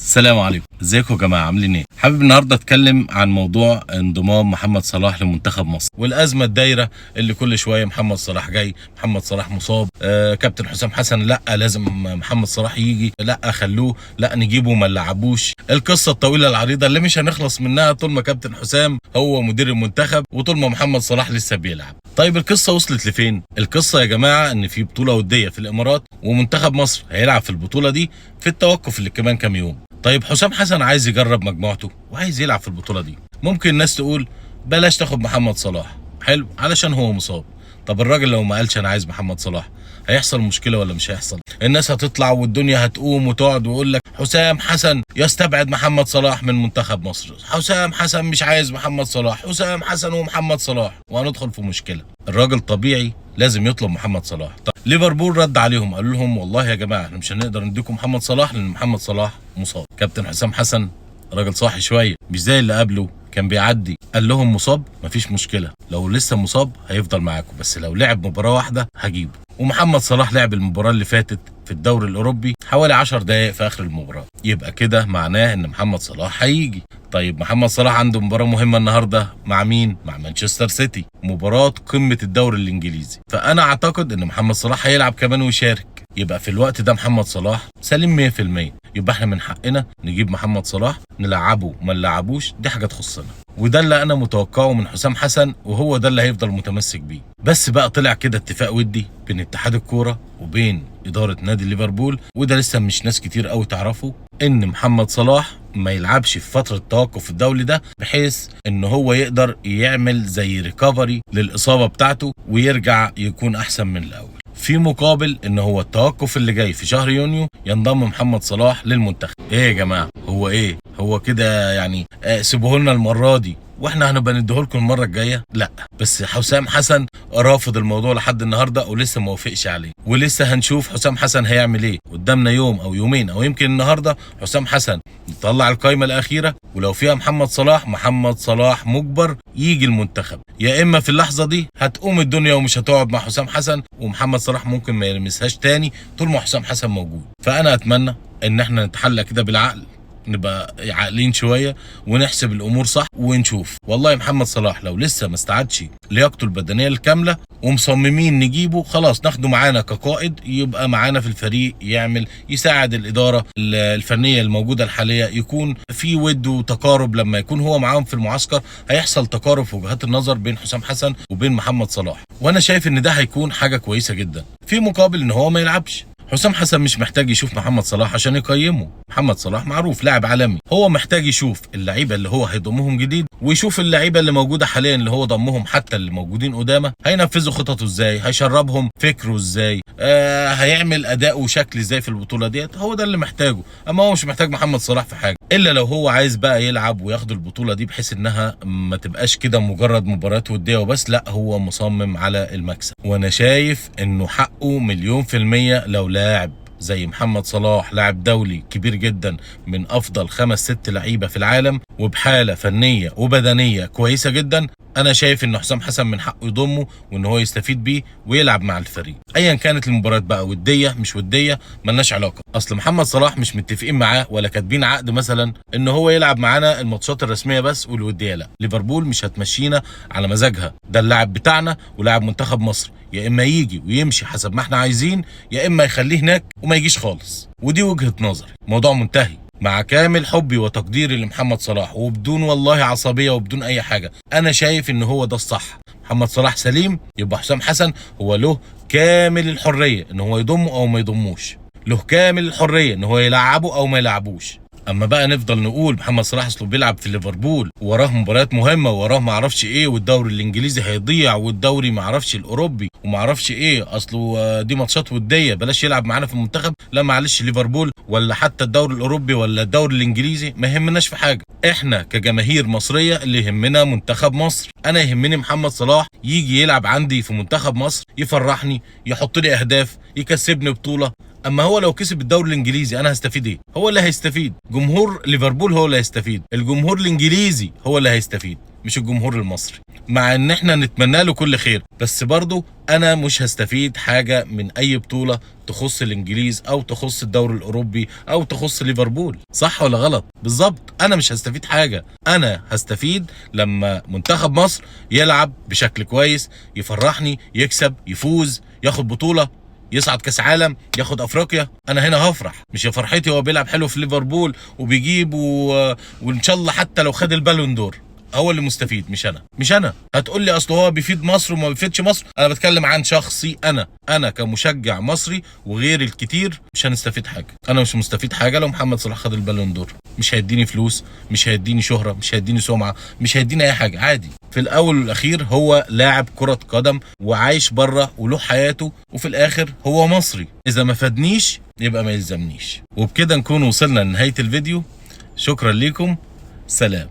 السلام عليكم، ازيكم يا جماعه؟ عاملين ايه؟ حابب النهارده اتكلم عن موضوع انضمام محمد صلاح لمنتخب مصر والازمه الدايره اللي كل شويه محمد صلاح جاي، محمد صلاح مصاب، كابتن حسام حسن لا لازم محمد صلاح يجي، لا خلوه، لا نجيبه ما نلعبوش. القصه الطويله العريضه اللي مش هنخلص منها طول ما كابتن حسام هو مدير المنتخب وطول ما محمد صلاح لسه بيلعب. طيب القصه وصلت لفين؟ القصه يا جماعه ان في بطوله وديه في الامارات ومنتخب مصر هيلعب في البطوله دي في التوقف اللي كمان كام يوم. طيب حسام حسن عايز يجرب مجموعته وعايز يلعب في البطوله دي. ممكن الناس تقول بلاش تاخد محمد صلاح، حلو علشان هو مصاب. طب الراجل لو ما قالش انا عايز محمد صلاح هيحصل مشكله ولا مش هيحصل؟ الناس هتطلع والدنيا هتقوم وتقعد ويقول لك حسام حسن يستبعد محمد صلاح من منتخب مصر، حسام حسن مش عايز محمد صلاح، حسام حسن ومحمد صلاح، وهندخل في مشكله. الراجل طبيعي لازم يطلب محمد صلاح. طب ليفربول رد عليهم قالوا لهم والله يا جماعه احنا مش هنقدر نديكم محمد صلاح لان محمد صلاح مصاب. كابتن حسام حسن راجل صاحي شويه، مش زي اللي قبله كان بيعدي، قال لهم مصاب مفيش مشكله، لو لسه مصاب هيفضل معاكم، بس لو لعب مباراه واحده هجيبه. ومحمد صلاح لعب المباراه اللي فاتت في الدوري الاوروبي حوالي 10 دقائق في اخر المباراه، يبقى كده معناه ان محمد صلاح هيجي. طيب محمد صلاح عنده مباراه مهمه النهارده مع مين؟ مع مانشستر سيتي، مباراه قمه الدوري الانجليزي، فانا اعتقد ان محمد صلاح هيلعب كمان ويشارك. يبقى في الوقت ده محمد صلاح سليم 100%، يبقى احنا من حقنا نجيب محمد صلاح نلعبه ما نلعبوش، دي حاجه تخصنا. وده اللي انا متوقعه من حسام حسن وهو ده اللي هيفضل متمسك بيه. بس بقى طلع كده اتفاق ودي بين اتحاد الكوره وبين اداره نادي ليفربول، وده لسه مش ناس كتير قوي تعرفه، ان محمد صلاح ما يلعبش في فتره التوقف الدولي ده، بحيث ان هو يقدر يعمل زي ريكفري للاصابه بتاعته ويرجع يكون احسن من الاول. في مقابل ان هو التوقف اللي جاي في شهر يونيو ينضم محمد صلاح للمنتخب. ايه يا جماعه؟ هو ايه؟ هو كده يعني سيبوه لنا المره دي واحنا هنبقى نديهولكم المره الجايه؟ لا، بس حسام حسن رافض الموضوع لحد النهارده ولسه ما وافقش عليه، ولسه هنشوف حسام حسن هيعمل ايه. قدامنا يوم او يومين او يمكن النهارده حسام حسن يطلع القائمه الاخيره، ولو فيها محمد صلاح، محمد صلاح مجبر يجي المنتخب. يا اما في اللحظه دي هتقوم الدنيا ومش هتقعد مع حسام حسن، ومحمد صلاح ممكن ما يلمسهاش تاني طول ما حسام حسن موجود. فانا اتمنى ان احنا نتحلى كده بالعقل، نبقى عاقلين شويه ونحسب الامور صح ونشوف. والله محمد صلاح لو لسه ما استعدش لياقته البدنيه الكامله ومصممين نجيبه، خلاص ناخده معانا كقائد، يبقى معانا في الفريق يعمل يساعد الاداره الفنيه الموجوده الحاليه، يكون في ود وتقارب. لما يكون هو معاهم في المعسكر هيحصل تقارب في وجهات النظر بين حسام حسن وبين محمد صلاح، وانا شايف ان ده هيكون حاجه كويسه جدا. في مقابل ان هو ما يلعبش. حسام حسن مش محتاج يشوف محمد صلاح عشان يقيمه، محمد صلاح معروف لاعب عالمي، هو محتاج يشوف اللعيبه اللي هو هيضمهم جديد، ويشوف اللعيبه اللي موجوده حاليا اللي هو ضمهم، حتى اللي موجودين قدامه هينفذوا خططه ازاي، هيشربهم فكره ازاي، هيعمل اداء وشكل ازاي في البطوله ديت. هو ده اللي محتاجه، اما هو مش محتاج محمد صلاح في حاجه، الا لو هو عايز بقى يلعب وياخد البطوله دي بحيث انها ما تبقاش كده مجرد مباريات وديه وبس، لا هو مصمم على المكسب. وانا شايف انه حقه 1000000% لو لاعب زي محمد صلاح، لاعب دولي كبير جدا من افضل 5-6 لعيبه في العالم وبحاله فنيه وبدنيه كويسه جدا، انا شايف ان حسام حسن من حقه يضمه وان هو يستفيد بيه ويلعب مع الفريق ايا كانت المباريات بقى، وديه مش وديه ملناش علاقه. اصل محمد صلاح مش متفقين معاه ولا كاتبين عقد مثلا ان هو يلعب معانا الماتشات الرسميه بس والوديه، لا، ليفربول مش هتمشينا على مزاجها، ده اللاعب بتاعنا ولاعب منتخب مصر، يا اما يجي ويمشي حسب ما احنا عايزين، يا اما يخليه هناك وما يجيش خالص. ودي وجهه نظري، موضوع منتهي. مع كامل حبي وتقديري لمحمد صلاح وبدون والله عصبيه وبدون اي حاجه، انا شايف ان هو ده الصح. محمد صلاح سليم، يبقى حسام حسن هو له كامل الحريه ان هو يضمه او ما يضموش، له كامل الحريه ان هو يلعبه او ما يلعبوش. اما بقى نفضل نقول محمد صلاح اصله بيلعب في ليفربول ووراه مباريات مهمه ووراه ما اعرفش ايه، والدوري الانجليزي هيضيع، والدوري ما اعرفش الاوروبي وما اعرفش ايه، اصله دي ماتشات وديه بلاش يلعب معانا في المنتخب، لا معلش ليفربول ولا حتى الدوري الاوروبي ولا الدوري الانجليزي ما يهمناش في حاجه. احنا كجماهير مصريه اللي يهمنا منتخب مصر. انا يهمني محمد صلاح يجي يلعب عندي في منتخب مصر، يفرحني، يحط لي اهداف، يكسبني بطوله، اما هو لو كسب الدوري الانجليزي انا هستفيد ايه؟ هو اللي هيستفيد، جمهور ليفربول هو اللي هيستفيد، الجمهور الانجليزي هو اللي هيستفيد مش الجمهور المصري. مع ان احنا نتمنى له كل خير، بس برضه انا مش هستفيد حاجه من اي بطوله تخص الانجليز او تخص الدوري الاوروبي او تخص ليفربول. صح ولا غلط؟ بالظبط، انا مش هستفيد حاجه. انا هستفيد لما منتخب مصر يلعب بشكل كويس، يفرحني، يكسب، يفوز، ياخد بطوله، يصعد كاس عالم، ياخد افريقيا. انا هنا هفرح، مش يا فرحتي هو بيلعب حلو في ليفربول وبيجيب وان شاء الله حتى لو خد البالون دور هو اللي مستفيد مش انا. هتقول لي اصل هو بيفيد مصر وما بيفيدش مصر. انا بتكلم عن شخصي، انا كمشجع مصري وغير الكتير مش هنستفيد حاجه. انا مش مستفيد حاجه لو محمد صلاح خد البالون دور. مش هيديني فلوس، مش هيديني شهره، مش هيديني سمعه، مش هيديني اي حاجه. عادي، في الاول والاخير هو لاعب كره قدم وعايش بره وله حياته، وفي الاخر هو مصري. اذا ما فادنيش يبقى ما يلزمنيش. وبكده نكون وصلنا لنهايه الفيديو. شكرا ليكم، سلام.